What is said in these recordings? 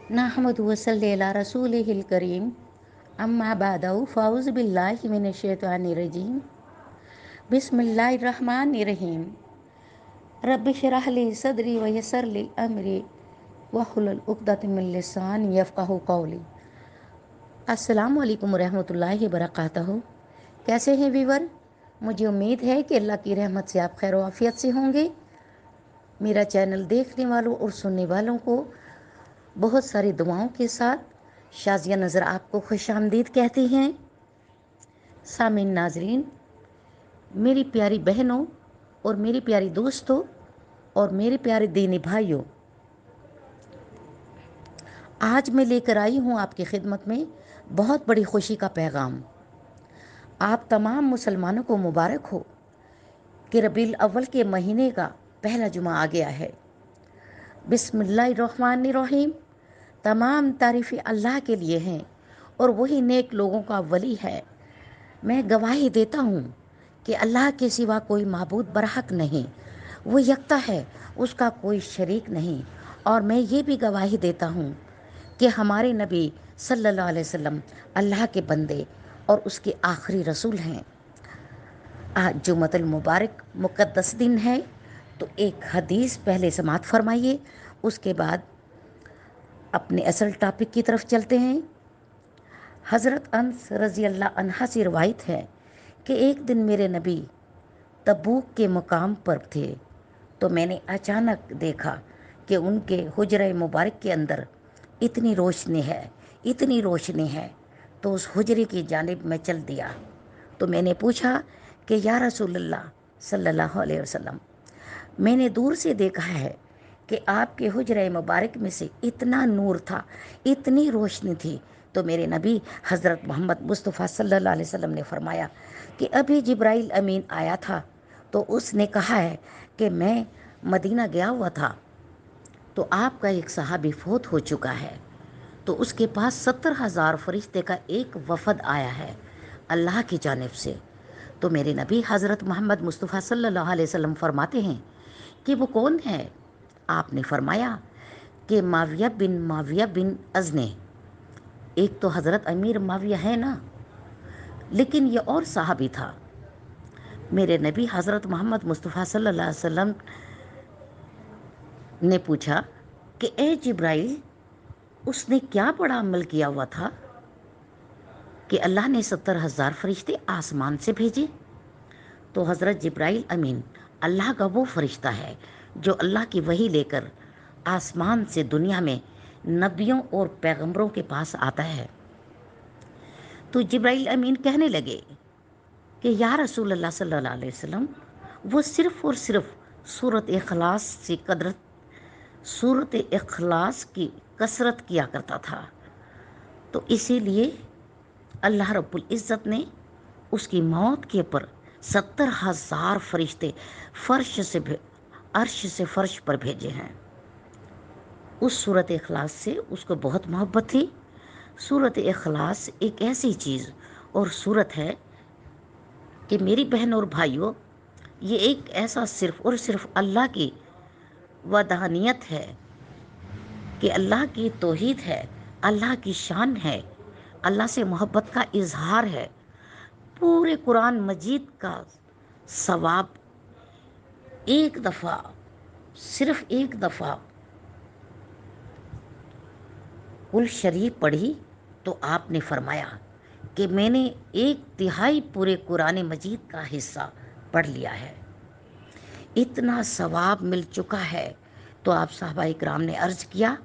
नहमदु व सल्ली अला रसूलिहिल करीम अम्मा बादउ फ़ाउज़ बिल्लाहि मिनश शैतानिर रजीम बिस्मिल्लाहिर रहमानिर रहीम रब्बि इश्रह ली सदरी व यस्सिर ली अमरी वहलुल उक़दतम मिन लिसानी यफ़क़हू क़ौली। अस्सलामु अलैकुम रहमतुल्लाहि व बरकातहू। कैसे हैं वीवर? मुझे उम्मीद है कि अल्लाह की रहमत से आप खैर आफियत से होंगे। मेरा चैनल देखने वालों और सुनने वालों को बहुत सारी दुआओं के साथ शाज़िया नज़र आपको खुशामदीद कहती हैं। सामीन नाजरीन, मेरी प्यारी बहनों और मेरी प्यारी दोस्तों और मेरे प्यारे दीनी भाइयों, आज मैं लेकर आई हूँ आपकी खिदमत में बहुत बड़ी खुशी का पैगाम। आप तमाम मुसलमानों को मुबारक हो कि रबीउल अव्वल के महीने का पहला जुमा आ गया है। बिस्मिल्लाहिर्रहमानिर्रहीम। तमाम तारीफ़ें अल्लाह के लिए हैं और वही नेक लोगों का वली है। मैं गवाही देता हूँ कि अल्लाह के सिवा कोई माबूद बरहक नहीं, वो यकता है, उसका कोई शरीक नहीं। और मैं ये भी गवाही देता हूँ कि हमारे नबी सल्लल्लाहु अलैहि वसल्लम अल्लाह के बंदे और उसके आखिरी रसूल हैं। आज जुम्मतुल मुबारक मुक़द्दस दिन है, तो एक हदीस पहले समाअत फरमाइए, उसके बाद अपने असल टॉपिक की तरफ चलते हैं। हज़रत अनस रज़ी अल्लाह अन्हा से रवायत है कि एक दिन मेरे नबी तबूक के मुकाम पर थे, तो मैंने अचानक देखा कि उनके हुजरे मुबारक के अंदर इतनी रोशनी है, इतनी रोशनी है। तो उस हुजरे की जानिब में चल दिया। तो मैंने पूछा कि या रसूलल्लाह सल्लल्लाहु अलैहि वसल्लम, मैंने दूर से देखा है कि आपके हुजरे मुबारक में से इतना नूर था, इतनी रोशनी थी। तो मेरे नबी हज़रत मोहम्मद मुस्तफ़ा सल्लल्लाहु अलैहि वसल्लम ने फरमाया कि अभी जिब्राइल अमीन आया था, तो उसने कहा है कि मैं मदीना गया हुआ था, तो आपका एक सहाबी फौत हो चुका है, तो उसके पास 70,000 फरिश्ते का एक वफ़द आया है अल्लाह की जानिब से। तो मेरे नबी हज़रत मोहम्मद मुस्तफ़ा सल्लल्लाहु अलैहि वसल्लम फरमाते हैं कि वो कौन है? आपने फरमाया कि माविया बिन अज़ने। एक तो हज़रत अमीर माविया है ना, लेकिन ये और सहाबी था। मेरे नबी हज़रत मोहम्मद मुस्तफ़ा सल्लल्लाहु अलैहि वसल्लम ने पूछा कि ए जिब्राइल, उसने क्या बड़ा अमल किया हुआ था कि अल्लाह ने 70,000 फरिश्ते आसमान से भेजे? तो हज़रत जिब्राइल अमीन अल्लाह का वो फरिश्ता है जो अल्लाह की वही लेकर आसमान से दुनिया में नबियों और पैगंबरों के पास आता है। तो जिब्राइल अमीन कहने लगे कि या रसूल अल्लाह सल्लल्लाहु अलैहि वसल्लम, वो सिर्फ़ और सिर्फ सूरत इखलास की कसरत किया करता था। तो इसीलिए अल्लाह रब्बुल इज़्ज़त ने उसकी मौत के ऊपर 70,000 फरिश्ते अर्श से फ़र्श पर भेजे हैं। उस सूरत इखलास से उसको बहुत मोहब्बत थी। सूरत इखलास एक ऐसी चीज़ और सूरत है कि मेरी बहन और भाइयों, ये एक ऐसा सिर्फ़ और सिर्फ अल्लाह की वदानियत है कि अल्लाह की तौहीद है, अल्लाह की शान है, अल्लाह से मोहब्बत का इजहार है। पूरे कुरान मजीद का सवाब एक दफ़ा, सिर्फ एक दफ़ा कुल शरीफ पढ़ी तो आपने फरमाया कि मैंने 1/3 पूरे कुरान मजीद का हिस्सा पढ़ लिया है। इतना सवाब मिल चुका है। तो आप साहबा इकराम ने अर्ज़ किया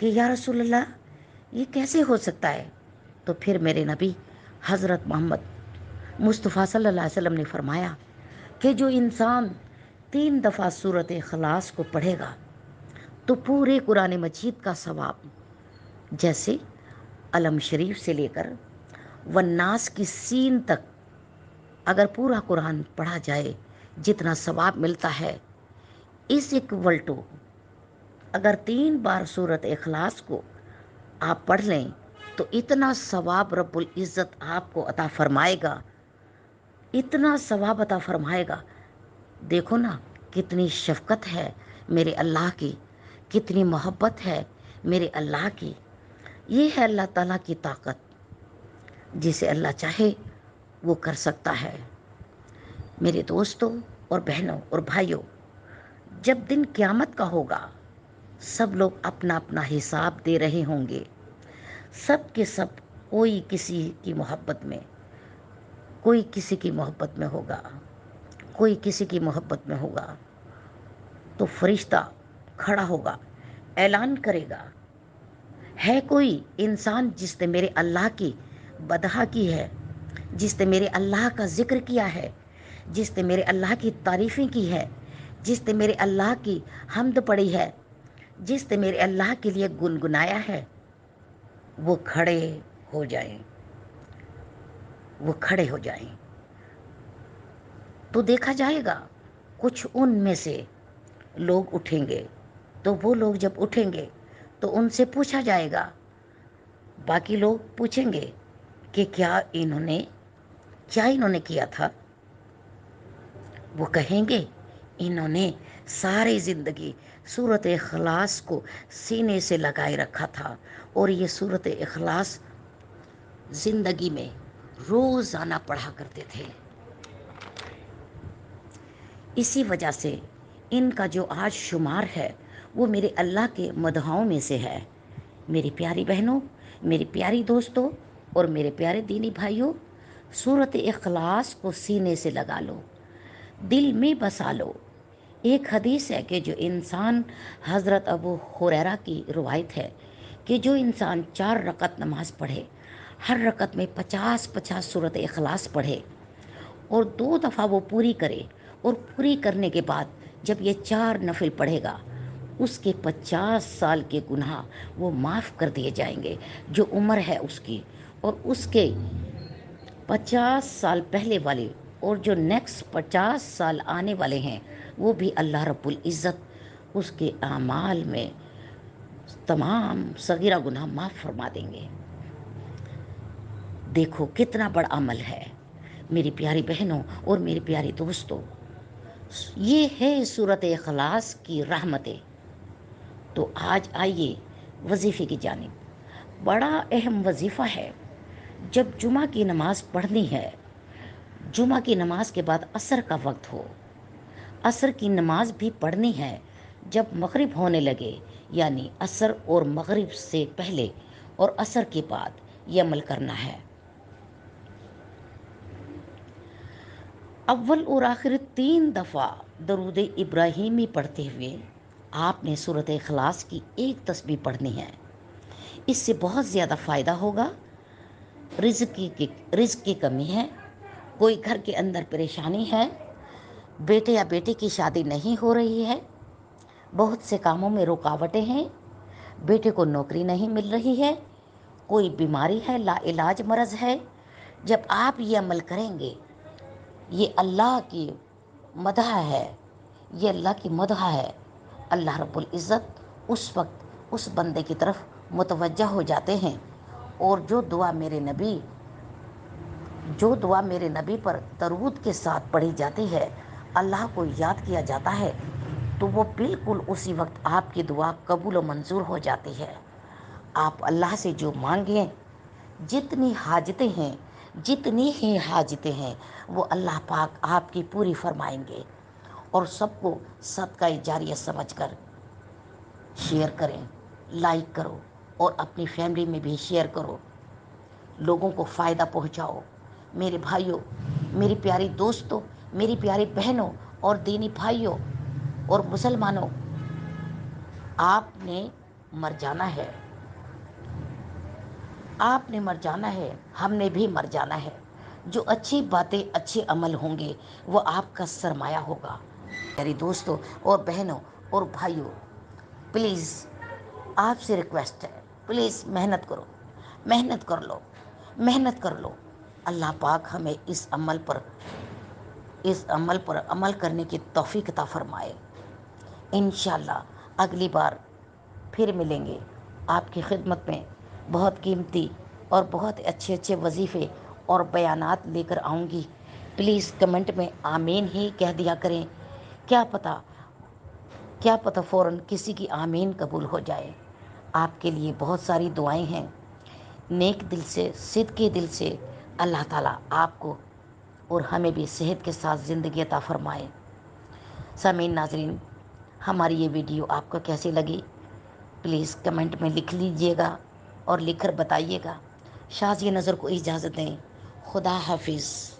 कि या रसूल अल्लाह, ये कैसे हो सकता है? तो फिर मेरे नबी हज़रत मोहम्मद मुस्तफ़ा सल्लल्लाहु अलैहि वसल्लम ने फरमाया कि जो इंसान 3 दफ़ा सूरत इखलास को पढ़ेगा तो पूरे कुरान मजीद का सवाब, जैसे अलम शरीफ से लेकर वन्नास की सीन तक अगर पूरा कुरान पढ़ा जाए, जितना सवाब मिलता है, इस इक्वल टू अगर 3 बार सूरत इखलास को आप पढ़ लें तो इतना सवाब रब्बुल इज़्ज़त आपको अता फरमाएगा, इतना सवाब अता फरमाएगा। देखो ना, कितनी शफ़क़त है मेरे अल्लाह की, कितनी मोहब्बत है میرے اللہ کی. یہ ہے اللہ تعالیٰ کی طاقت. جسے اللہ چاہے وہ کر سکتا ہے. میرے دوستوں اور بہنوں اور بھائیوں، جب دن قیامت کا ہوگا سب لوگ اپنا اپنا حساب دے رہے ہوں گے. سب کے سب کوئی کسی کی محبت میں، کوئی کسی کی محبت میں ہوگا، کوئی کسی کی محبت میں ہوگا. تو فرشتہ کھڑا ہوگا، اعلان کرے گا، ہے کوئی انسان جس نے میرے اللہ کی بدحا کی ہے، جس نے میرے اللہ کا ذکر کیا ہے، جس نے میرے اللہ کی تعریفیں کی ہے، جس نے میرے اللہ کی حمد پڑھی ہے، جس نے میرے اللہ کے لیے گنگنایا ہے. وہ کھڑے ہو جائیں، وہ کھڑے ہو جائیں. تو دیکھا جائے گا کچھ ان میں سے لوگ اٹھیں گے. تو وہ لوگ جب اٹھیں گے تو ان سے پوچھا جائے گا، باقی لوگ پوچھیں گے کہ کیا انہوں نے کیا تھا. وہ کہیں گے انہوں نے ساری زندگی سورۃ اخلاص کو سینے سے لگائے رکھا تھا اور یہ سورۃ اخلاص زندگی میں روزانہ پڑھا کرتے تھے. اسی وجہ سے ان کا جو آج شمار ہے وہ میرے اللہ کے مدحوں میں سے ہے. میری پیاری بہنوں، میری پیاری دوستوں اور میرے پیارے دینی بھائیوں، سورۃ اخلاص کو سینے سے لگا لو، دل میں بسا لو. ایک حدیث ہے کہ جو انسان، حضرت ابو ہریرہ کی روایت ہے کہ جو انسان 4 رکعت نماز پڑھے، ہر رکعت میں 50 سورۃ اخلاص پڑھے اور 2 دفعہ وہ پوری کرے، اور پوری کرنے کے بعد جب یہ 4 نفل پڑھے گا اس کے 50 سال کے گناہ وہ معاف کر دیے جائیں گے جو عمر ہے اس کی، اور اس کے 50 سال پہلے والے اور جو نیکسٹ 50 سال آنے والے ہیں وہ بھی اللہ رب العزت اس کے اعمال میں تمام صغیرہ گناہ معاف فرما دیں گے. دیکھو کتنا بڑا عمل ہے میری پیاری بہنوں اور میری پیاری دوستوں. یہ ہے سورۃ اخلاص کی رحمتیں. تو آج آئیے وظیفے کی جانب. بڑا اہم وظیفہ ہے. جب جمعہ کی نماز پڑھنی ہے، جمعہ کی نماز کے بعد عصر کا وقت ہو، عصر کی نماز بھی پڑھنی ہے جب مغرب ہونے لگے، یعنی عصر اور مغرب سے پہلے اور عصر کے بعد یہ عمل کرنا ہے. اول اور آخر 3 دفعہ درود ابراہیمی پڑھتے ہوئے آپ نے سورۃ اخلاص کی ایک تسبیح پڑھنی ہے. اس سے بہت زیادہ فائدہ ہوگا. رزق کی کمی ہے، کوئی گھر کے اندر پریشانی ہے، بیٹے یا بیٹی کی شادی نہیں ہو رہی ہے، بہت سے کاموں میں رکاوٹیں ہیں، بیٹے کو نوکری نہیں مل رہی ہے، کوئی بیماری ہے، لا علاج مرض ہے، جب آپ یہ عمل کریں گے، یہ اللہ کی مدح ہے، یہ اللہ کی مدح ہے. اللہ رب العزت اس وقت اس بندے کی طرف متوجہ ہو جاتے ہیں، اور جو دعا میرے نبی پر درود کے ساتھ پڑھی جاتی ہے، اللہ کو یاد کیا جاتا ہے، تو وہ بالکل اسی وقت آپ کی دعا قبول و منظور ہو جاتی ہے. آپ اللہ سے جو مانگیں، جتنی ہی حاجتیں ہیں وہ اللہ پاک آپ کی پوری فرمائیں گے. اور سب کو صدقہ جاریہ سمجھ کر شیئر کریں، لائک کرو اور اپنی فیملی میں بھی شیئر کرو، لوگوں کو فائدہ پہنچاؤ. میرے بھائیوں، میری پیاری دوستوں، میری پیاری بہنوں اور دینی بھائیوں اور مسلمانوں، آپ نے مر جانا ہے، آپ نے مر جانا ہے، ہم نے بھی مر جانا ہے. جو اچھی باتیں، اچھے عمل ہوں گے وہ آپ کا سرمایہ ہوگا. میری دوستوں اور بہنوں اور بھائیوں، پلیز آپ سے ریکویسٹ ہے، پلیز محنت کرو، محنت کر لو. اللہ پاک ہمیں اس عمل پر عمل کرنے کی توفیق عطا فرمائے. انشاءاللہ اگلی بار پھر ملیں گے آپ کی خدمت میں. بہت قیمتی اور بہت اچھے وظیفے اور بیانات لے کر آؤں گی. پلیز کمنٹ میں آمین ہی کہہ دیا کریں. کیا پتہ فوراً کسی کی آمین قبول ہو جائے. آپ کے لیے بہت ساری دعائیں ہیں، نیک دل سے، صدقے دل سے اللہ تعالیٰ آپ کو اور ہمیں بھی صحت کے ساتھ زندگی عطا فرمائے۔ سامعین ناظرین، ہماری یہ ویڈیو آپ کو کیسی لگی پلیز کمنٹ میں لکھ لیجئے گا اور لکھ کر بتائیے گا۔ شاذ نظر کو اجازت دیں، خدا حافظ۔